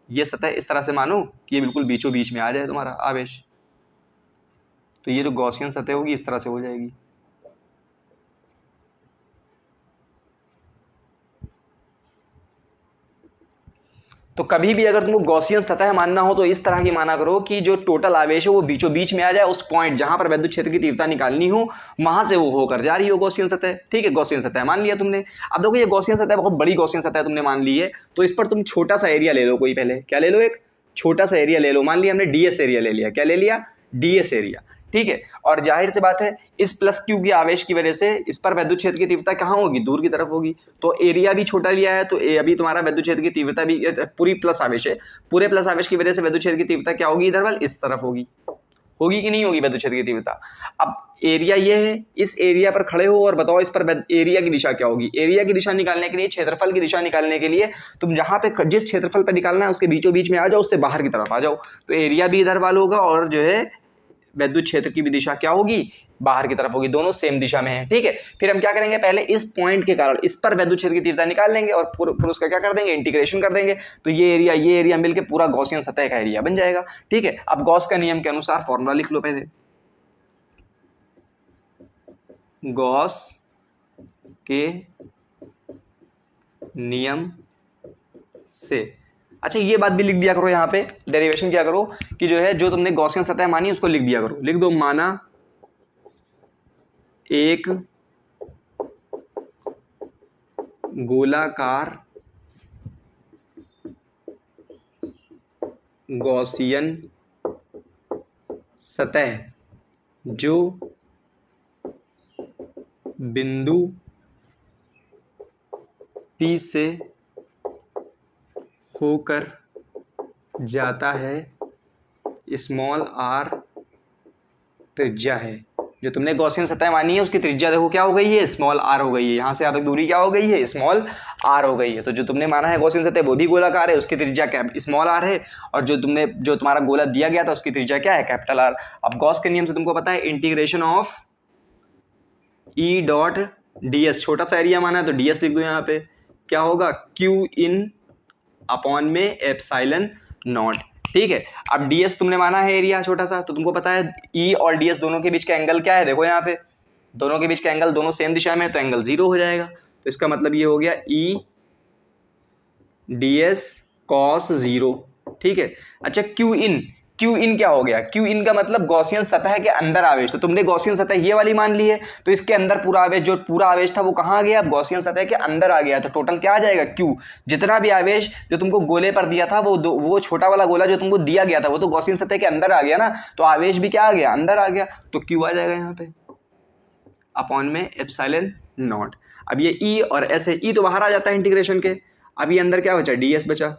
ये सतह इस तरह से मानो कि ये बिल्कुल बीचों बीच में आ जाए तुम्हारा आवेश, तो ये जो गॉसियन सतह होगी इस तरह से हो जाएगी। तो कभी भी अगर तुमको गॉसियन सतह मानना हो तो इस तरह की माना करो कि जो टोटल आवेश है वो बीचों बीच में आ जाए, उस पॉइंट जहां पर विद्युत क्षेत्र की तीव्रता निकालनी हो वहां से वो होकर जा रही हो गॉसियन सतह, ठीक है। गॉसियन सतह मान लिया तुमने। अब देखो ये गॉसियन सतह बहुत बड़ी गॉसियन सतह तुमने मान ली है, तो इस पर तुम छोटा सा एरिया ले लो, कोई पहले क्या ले लो, एक छोटा सा एरिया ले लो, मान लिया हमने डीएस एरिया ले लिया, क्या ले लिया, डीएस एरिया, ठीक है। और जाहिर सी बात है इस प्लस क्यू की आवेश की वजह से इस पर विद्युत क्षेत्र की तीव्रता कहाँ होगी, दूर की तरफ होगी, तो एरिया भी छोटा लिया है, तो अभी तुम्हारा विद्युत क्षेत्र की तीव्रता भी पूरी प्लस आवेश है, पूरे प्लस आवेश की वजह से विद्युत क्षेत्र की तीव्रता क्या होगी, इधर वाल इस तरफ होगी, होगी कि नहीं होगी विद्युत क्षेत्र की तीव्रता। अब एरिया ये है, इस एरिया पर खड़े हो और बताओ इस पर एरिया की दिशा क्या होगी। एरिया की दिशा निकालने के लिए, क्षेत्रफल की दिशा निकालने के लिए तुम जहां पे जिस क्षेत्रफल पर निकालना है उसके बीचों बीच में आ जाओ, उससे बाहर की तरफ आ जाओ, तो एरिया भी इधर वाल होगा और जो है विद्युत क्षेत्र की भी दिशा क्या होगी, बाहर की तरफ होगी, दोनों सेम दिशा में है, ठीक है। फिर हम क्या करेंगे, पहले इस पॉइंट के कारण इस पर विद्युत क्षेत्र की तीव्रता निकाल लेंगे और फिर उसका क्या कर देंगे, इंटीग्रेशन कर देंगे, तो ये एरिया मिलकर पूरा गॉसियन सतह का एरिया बन जाएगा, ठीक है। अब गॉस का नियम के अनुसार फॉर्मूला लिख लो पहले, गॉस के नियम से, अच्छा ये बात भी लिख दिया करो, यहाँ पे डेरिवेशन क्या करो कि जो है जो तुमने गॉसियन सतह मानी उसको लिख दिया करो, लिख दो माना एक गोलाकार गॉसियन सतह जो बिंदु P से होकर जाता है, स्मॉल r त्रिज्या है। जो तुमने गॉसियन सतह मानी है उसकी त्रिज्या देखो क्या हो गई है, स्मॉल r हो गई है। यहाँ से यहाँ तक दूरी क्या हो गई है, स्मॉल r हो गई है। तो जो तुमने माना है गॉसियन सतह वो भी गोलाकार है, उसकी त्रिज्या स्मॉल r है, और जो तुम्हारा गोला दिया गया था उसकी त्रिज्या क्या है, कैपिटल R। अब गॉस के नियम से तुमको पता है integration of E dot ds, छोटा सा एरिया माना है तो ds लिख दो यहाँ पे, क्या होगा Q इन अपॉन में एप्सिलॉन नॉट। ठीक है, अब ds तुमने माना है एरिया छोटा सा, तो तुमको पता है E और ds दोनों के बीच का एंगल क्या है, देखो यहाँ पे दोनों के बीच का एंगल दोनों सेम दिशा में है तो एंगल 0 हो जाएगा। तो इसका मतलब ये हो गया E ds cos 0। ठीक है, अच्छा क्यू इन क्या हो गया, क्यू इन का मतलब गॉसियन सतह के अंदर आवेश। तो तुमने गॉसियन सतह ये वाली मान ली है, तो इसके अंदर पूरा आवेश, जो पूरा आवेश था वो कहाँ आ गया, गॉसियन सतह के अंदर आ गया। तो टोटल क्या आ जाएगा, क्यू। जितना भी आवेश जो तुमको गोले पर दिया था वो छोटा वाला गोला जो तुमको दिया गया था वो तो गॉसियन सतह के अंदर आ गया ना, तो आवेश भी क्या आ गया, अंदर आ गया। तो क्यू आ जाएगा यहाँ पे अपॉन में एप्सिलॉन नॉट। अब ये ई और एस है, ई तो बाहर आ जाता है इंटीग्रेशन के। अब ये अंदर क्या बचा, ds बचा,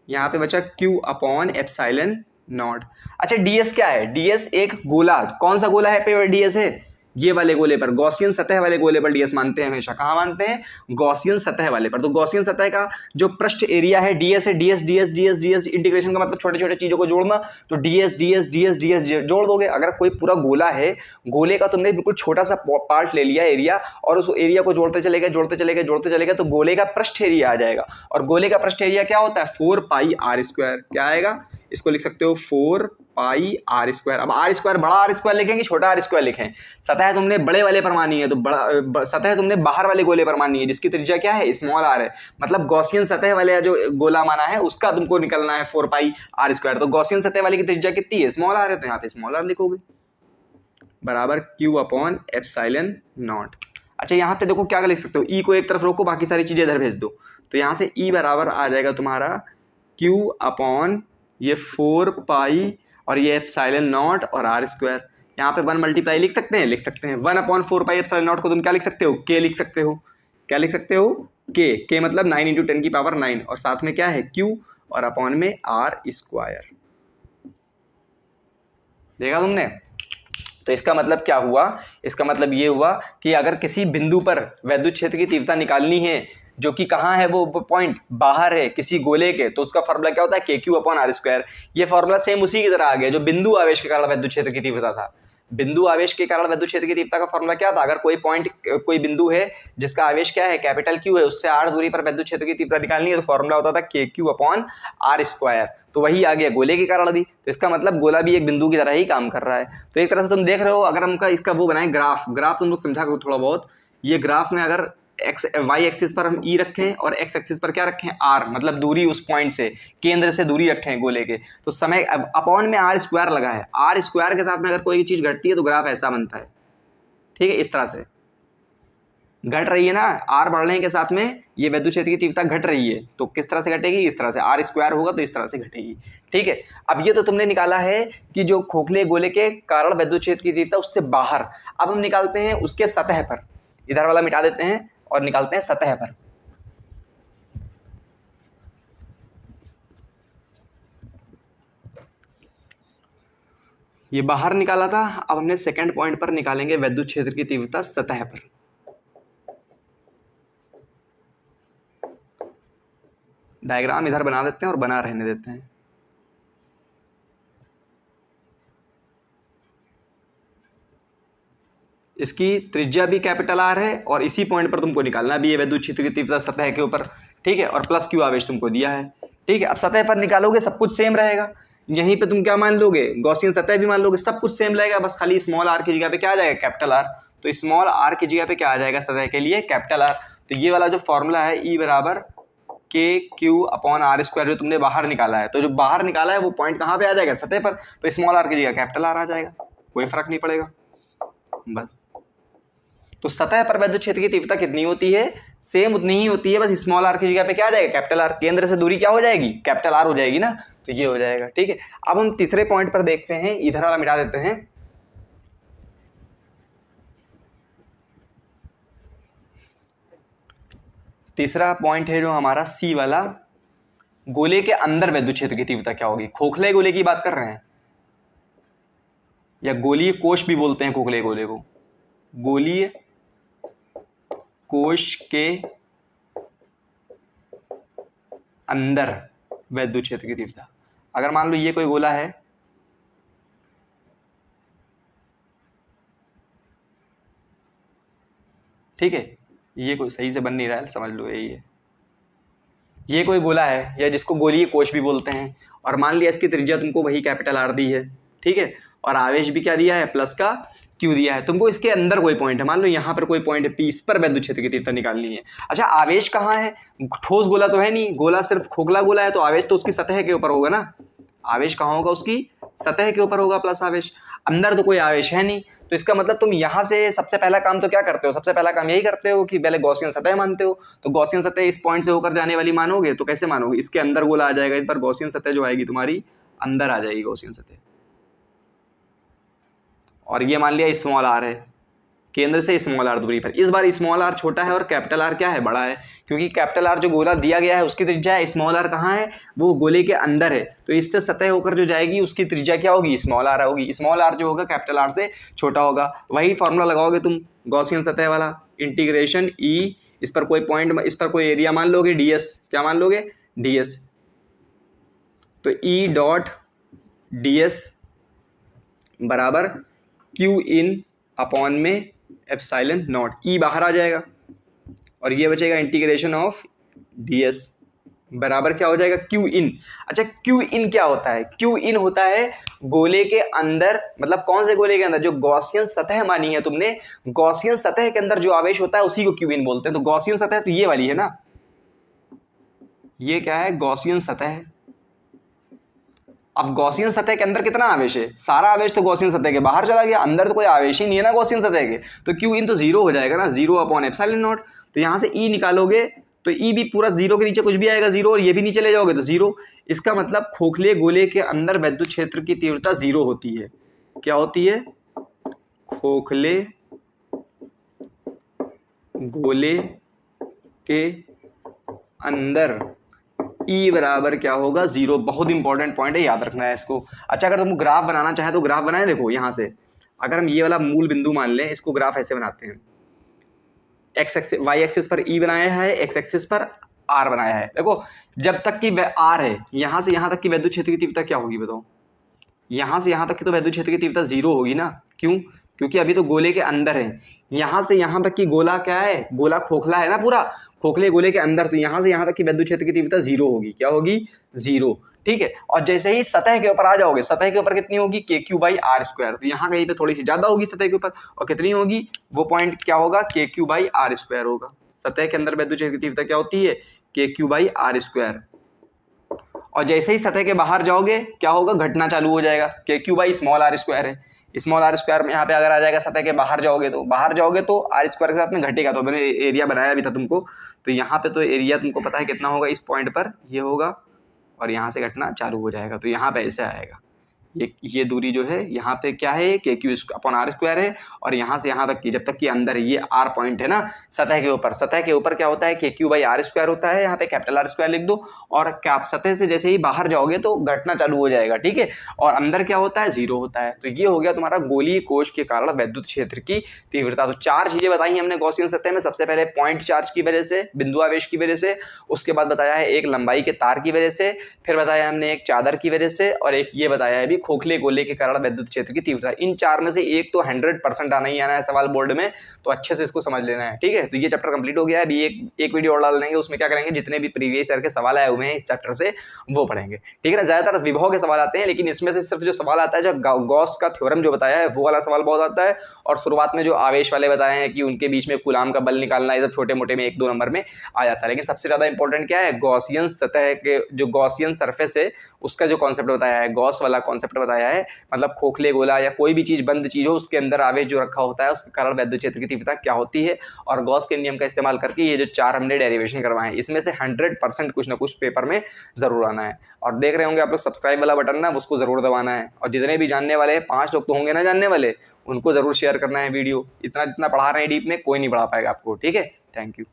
यहाँ पे बचा q अपॉन एप्सिलॉन नॉट। अच्छा ds क्या है, ds एक गोला, कौन सा गोला है पे ds है, ये वाले गोले पर, गॉसियन सतह वाले गोले पर ds मानते हैं हमेशा। कहाँ मानते हैं, गॉसियन सतह वाले पर। तो गॉसियन सतह का जो पृष्ठ एरिया है ds है, ds इंटीग्रेशन का मतलब छोटे छोटे चीजों को जोड़ना, तो ds जोड़ दोगे। अगर कोई पूरा गोला है, गोले का तुमने बिल्कुल छोटा सा पार्ट ले लिया एरिया, और उस एरिया को जोड़ते चलेगा तो गोले का पृष्ठ एरिया आ जाएगा। और गोले का पृष्ठ एरिया क्या होता है, 4 पाई r स्क्वायर। क्या आएगा, इसको लिख सकते हो 4 पाई r स्क्वायर। अब r स्क्वायर बड़ा r स्क्वायर लिखें कि छोटा r स्क्वायर लिखें, सतह तुमने बड़े वाले पर मानी है तो बड़ा सतह तुमने बाहर वाले गोले पर मानी है जिसकी त्रिज्या क्या है, स्मॉल r है। मतलब गॉसियन सतह वाले जो गोला माना है उसका तुमको निकलना है 4 पाई r स्क्वायर। तो गॉसियन सतह वाले की त्रिज्या कितनी है, स्मॉल r है, तो यहाँ पे स्मॉल r लिखोगे बराबर q अपॉन एप्सिलॉन नॉट। अच्छा यहाँ पे देखो क्या लिख सकते हो, e को एक तरफ रोको, बाकी सारी चीजें इधर भेज दो। तो यहाँ से e बराबर आ जाएगा तुम्हारा q अपॉन ये 4 पाई और ये एप्सिलॉन नॉट और r स्क्वायर। यहाँ पे 1 मल्टीप्लाई लिख सकते हैं, 1 अपॉन 4 पाई एप्सिलॉन नॉट को तुम क्या लिख सकते हो, k लिख सकते हो। क्या लिख सकते हो, k मतलब 9 इंटू 10 की पावर 9, और साथ में क्या है q और अपॉन में r स्क्वायर। देखा तुमने। तो इसका मतलब क्या हुआ, इसका मतलब ये हुआ कि अगर किसी बिंदु पर वैद्युत क्षेत्र की तीव्रता निकालनी है जो कि कहाँ है, वो पॉइंट बाहर है किसी गोले के, तो उसका फॉर्मूला क्या होता है, KQ अपॉन R स्क्वायर। ये फॉर्मूला सेम उसी की तरह आ गया जो बिंदु आवेश के कारण वैद्युत क्षेत्र की तीव्रता था। बिंदु आवेश के कारण वैद्युत क्षेत्र की तीव्रता का फॉर्मूला क्या था, अगर कोई बिंदु है जिसका आवेश क्या है, कैपिटल Q है, उससे r दूरी पर वैद्युत क्षेत्र की तीव्रता निकालनी है, तो फॉर्मूला होता था KQ अपॉन R स्क्वायर। तो वही आ गया गोले के कारण भी। तो इसका मतलब गोला भी एक बिंदु की तरह ही काम कर रहा है। तो एक तरह से तुम देख रहे हो, अगर हम इसका वो बनाए ग्राफ तुम लोग समझा करो थोड़ा बहुत। ये ग्राफ में अगर वाई एक्सिस पर हम ई रखें और एक्स एक्सिस पर क्या रखें, आर, मतलब दूरी उस पॉइंट से, केंद्र से दूरी रखें गोले के, तो समय अपॉन में आर स्क्वायर लगा है, आर स्क्वायर के साथ में अगर कोई चीज घटती है तो ग्राफ ऐसा बनता है। ठीक है, इस तरह से घट रही है ना, आर बढ़ने के साथ में ये वैद्युत क्षेत्र की तीव्रता घट रही है, तो किस तरह से घटेगी, इस तरह से, आर स्क्वायर होगा तो इस तरह से घटेगी। ठीक है, अब ये तो तुमने निकाला है कि जो खोखले गोले के कारण वैद्युत क्षेत्र की तीव्रता उससे बाहर। अब हम निकालते हैं उसके सतह पर, इधर वाला मिटा देते हैं और निकालते हैं सतह पर। ये बाहर निकाला था, अब हमने सेकंड पॉइंट पर निकालेंगे वैद्युत क्षेत्र की तीव्रता सतह पर। डायग्राम इधर बना देते हैं और बना रहने देते हैं। इसकी त्रिज्या भी कैपिटल R है और इसी पॉइंट पर तुमको निकालना भी है वैद्युत क्षेत्र की तीव्रता सतह के ऊपर। ठीक है, और प्लस Q आवेश तुमको दिया है। ठीक है, अब सतह पर निकालोगे सब कुछ सेम रहेगा। यहीं पे तुम क्या मान लोगे, गॉसियन सतह भी मान लोगे, सब कुछ सेम रहेगा, बस खाली स्मॉल r की जगह पे क्या आ जाएगा, कैपिटल R। तो स्मॉल r की जगह पे क्या आ जाएगा सतह के लिए, कैपिटल R। तो ये वाला जो फॉर्मूला है E बराबर KQ अपॉन R स्क्वायर जो तुमने बाहर निकाला है, तो जो बाहर निकाला है वो पॉइंट कहाँ पे आ जाएगा, सतह पर, तो स्मॉल r की जगह कैपिटल R आ जाएगा, कोई फर्क नहीं पड़ेगा बस। तो सतह पर वैद्युत क्षेत्र की तीव्रता कितनी होती है, सेम उतनी ही होती है, बस स्मॉल r की जगह पे क्या आ जाएगा, कैपिटल R। केंद्र से दूरी क्या हो जाएगी, कैपिटल R हो जाएगी ना, तो ये हो जाएगा। ठीक है, अब हम तीसरे पॉइंट पर देखते हैं, इधर वाला मिटा देते हैं। तीसरा पॉइंट है जो हमारा सी वाला, गोले के अंदर विद्युत क्षेत्र की तीव्रता क्या होगी। खोखले गोले की बात कर रहे हैं, या गोलीय कोश भी बोलते हैं खोखले गोले को, गोलीय कोश के अंदर विद्युत क्षेत्र की तीव्रता। अगर मान लो ये कोई गोला है, ठीक है, ये कोई सही से बन नहीं रहा है, समझ लो यही है, ये कोई गोला है या जिसको गोलीय कोश भी बोलते हैं, और मान लिया इसकी त्रिज्या तुमको वही कैपिटल आर दी है, ठीक है, और आवेश भी क्या दिया है, प्लस का क्यू दिया है। तुमको इसके अंदर कोई पॉइंट है, मान लो यहाँ पर कोई पॉइंट है पी, इस पर विद्युत क्षेत्र की तीव्रता निकालनी है। अच्छा, आवेश कहाँ है, ठोस गोला तो है नहीं, गोला सिर्फ खोखला गोला है, तो आवेश तो उसकी सतह के ऊपर होगा ना, आवेश कहाँ होगा, उसकी सतह के ऊपर होगा प्लस आवेश, अंदर तो कोई आवेश है नहीं। तो इसका मतलब तुम यहाँ से सबसे पहला काम तो क्या करते हो, सबसे पहला काम यही करते हो कि पहले गॉसियन सतह मानते हो। तो गॉसियन सतह इस पॉइंट से होकर जाने वाली मानोगे, तो कैसे मानोगे, इसके अंदर गोला आ जाएगा, इस पर गॉसियन सतह जो आएगी तुम्हारी अंदर आ जाएगी गॉसियन सतह। और ये मान लिया स्मॉल आर है, केंद्र से स्मॉल आर दूरी पर, इस बार स्मॉल आर छोटा है और कैपिटल आर क्या है, बड़ा है, क्योंकि कैपिटल आर जो गोला दिया गया है उसकी त्रिज्या है, स्मॉल आर कहाँ है, वो गोले के अंदर है, तो इससे सतह होकर जो जाएगी उसकी त्रिज्या क्या होगी, स्मॉल आर होगी। स्मॉल आर जो होगा कैपिटल आर से छोटा होगा। वही फॉर्मूला लगाओगे तुम गॉसियन सतह वाला, इंटीग्रेशन ई, इस पर कोई पॉइंट, इस पर कोई एरिया मान लोगे ds, क्या मान लोगे, ds, तो ई डॉट ds बराबर क्यू इन अपॉन में एप्सिलॉन नॉट, ई बाहर आ जाएगा और ये बचेगा इंटीग्रेशन ऑफ ds बराबर क्या हो जाएगा, क्यू इन। अच्छा, क्यू इन क्या होता है, क्यू इन होता है गोले के अंदर, मतलब कौन से गोले के अंदर, जो गॉसियन सतह मानी है तुमने, गॉसियन सतह के अंदर जो आवेश होता है उसी को क्यू इन बोलते हैं। तो गॉसियन सतह तो ये वाली है ना, ये क्या है, गॉसियन सतह है। अब गॉसियन सतह के अंदर कितना आवेश है, सारा आवेश तो गॉसियन सतह के बाहर चला गया, अंदर तो कोई आवेश ही नहीं है ना गॉसियन सतह के, तो क्यू इन तो जीरो हो जाएगा ना, जीरो अपॉन एप्सिलॉन नॉट। तो यहां से ई निकालोगे तो ई भी पूरा जीरो के नीचे कुछ भी आएगा जीरो, और ये भी नीचे ले जाओगे तो जीरो। इसका मतलब खोखले गोले के अंदर विद्युत क्षेत्र की तीव्रता जीरो होती है। क्या होती है, खोखले गोले के अंदर ई बराबर क्या होगा, जीरो। बहुत इंपॉर्टेंट पॉइंट है, याद रखना है इसको। अच्छा, अगर तुम ग्राफ बनाना चाहे तो ग्राफ बनाए, देखो यहां से अगर हम ये वाला मूल बिंदु मान लें, इसको ग्राफ ऐसे बनाते हैं, एक्स एक्सिस वाई एक्सिस पर ई बनाया है, एक्स एक्सिस पर आर बनाया है। देखो जब तक कि आर है, यहां से यहां तक की विद्युत क्षेत्र की तीव्रता क्या होगी बताओ, यहां से यहां तक की तो विद्युत क्षेत्र की तीव्रता जीरो होगी ना, क्यों, क्योंकि अभी तो गोले के अंदर है। यहां से यहां तक की गोला क्या है, गोला खोखला है ना पूरा, खोखले गोले के अंदर, तो यहां से यहां तक की विद्युत क्षेत्र की तीव्रता जीरो होगी। क्या होगी, जीरो, ठीक है। और जैसे ही सतह के ऊपर आ जाओगे, सतह के ऊपर कितनी होगी, के क्यू बाई आर स्क्वायर, तो यहाँ कहीं पे थोड़ी सी ज्यादा होगी सतह के ऊपर, और कितनी होगी, वो पॉइंट क्या होगा, के क्यू बाई आर स्क्वायर होगा। सतह के अंदर विद्युत क्षेत्र की तीव्रता क्या होती है, के क्यू बाई आर स्क्वायर। और जैसे ही सतह के बाहर जाओगे क्या होगा, घटना चालू हो जाएगा, K Q by small R square है, स्मॉल आर स्क्वायर में यहाँ पे अगर आ जाएगा, सतह के बाहर जाओगे तो आर स्क्वायर के साथ में घटेगा। तो मैंने एरिया बनाया भी था तुमको, तो यहाँ पे तो एरिया तुमको पता है कितना होगा, इस पॉइंट पर ये होगा और यहाँ से घटना चालू हो जाएगा। तो यहाँ पे ऐसे आएगा, ये दूरी जो है यहाँ पे क्या है, के क्यू अपॉन आर स्क्वायर है, और यहाँ से यहाँ तक की, जब तक कि अंदर ये आर पॉइंट है ना सतह के ऊपर, सतह के ऊपर क्या होता है, के क्यू बाई आर स्क्वायर होता है, यहाँ पे कैपिटल आर स्क्वायर लिख दो। और क्या सतह से जैसे ही बाहर जाओगे तो घटना चालू हो जाएगा, ठीक है, और अंदर क्या होता है, जीरो होता है। तो ये हो गया तुम्हारा गोलीय कोश के कारण विद्युत क्षेत्र की तीव्रता। तो चार चीजें बताई हमने गॉसियन सतह में। सबसे पहले पॉइंट चार्ज की वजह से, बिंदु आवेश की वजह से, उसके बाद बताया है एक लंबाई के तार की वजह से, फिर बताया हमने एक चादर की वजह से, और एक ये बताया है भी खोखले गोले के कारण विद्युत क्षेत्र की तीव्रता। इन चार में से एक तो 100% आना ही आना है सवाल बोर्ड में, तो अच्छे से इसको समझ लेना है, ठीक है। तो ये चैप्टर कंप्लीट हो गया है। अभी एक वीडियो और डाल देंगे, उसमें क्या करेंगे, जितने भी प्रीवियस ईयर के सवाल आए हुए हैं इस चैप्टर से वो पढ़ेंगे, ठीक है ना। ज्यादातर विभव के सवाल आते हैं, लेकिन इसमें से सिर्फ जो सवाल आता है, जो गॉस का थ्योरम जो बताया है वो वाला सवाल बहुत आता है, और शुरुआत में जो आवेश वाले बताए हैं कि उनके बीच में कूलाम का बल निकालना, ये सब छोटे मोटे में 1-2 नंबर में आ जाता है। लेकिन सबसे ज्यादा इंपॉर्टेंट क्या है, गॉसियन सतह के जो गॉसियन सरफेस है उसका जो कॉन्सेप्ट बताया है, गॉस वाला कॉन्सेप्ट बताया है, मतलब खोखले गोला या कोई भी चीज बंद चीज हो उसके अंदर आवेश जो रखा होता है उसके कारण विद्युत क्षेत्र की तीव्रता क्या होती है। और गॉस के नियम का इस्तेमाल करके ये जो चार हमने डेरिवेशन करवाए हैं, इसमें से 100% कुछ ना कुछ पेपर में जरूर आना है। और देख रहे होंगे आप लोग सब्सक्राइब वाला बटन ना, उसको जरूर दबाना है। और जितने भी जानने वाले हैं, 5 लोग तो होंगे ना जानने वाले, उनको जरूर शेयर करना है वीडियो। इतना जितना पढ़ा रहे हैं डीप में कोई नहीं पढ़ा पाएगा आपको, ठीक है। Thank you.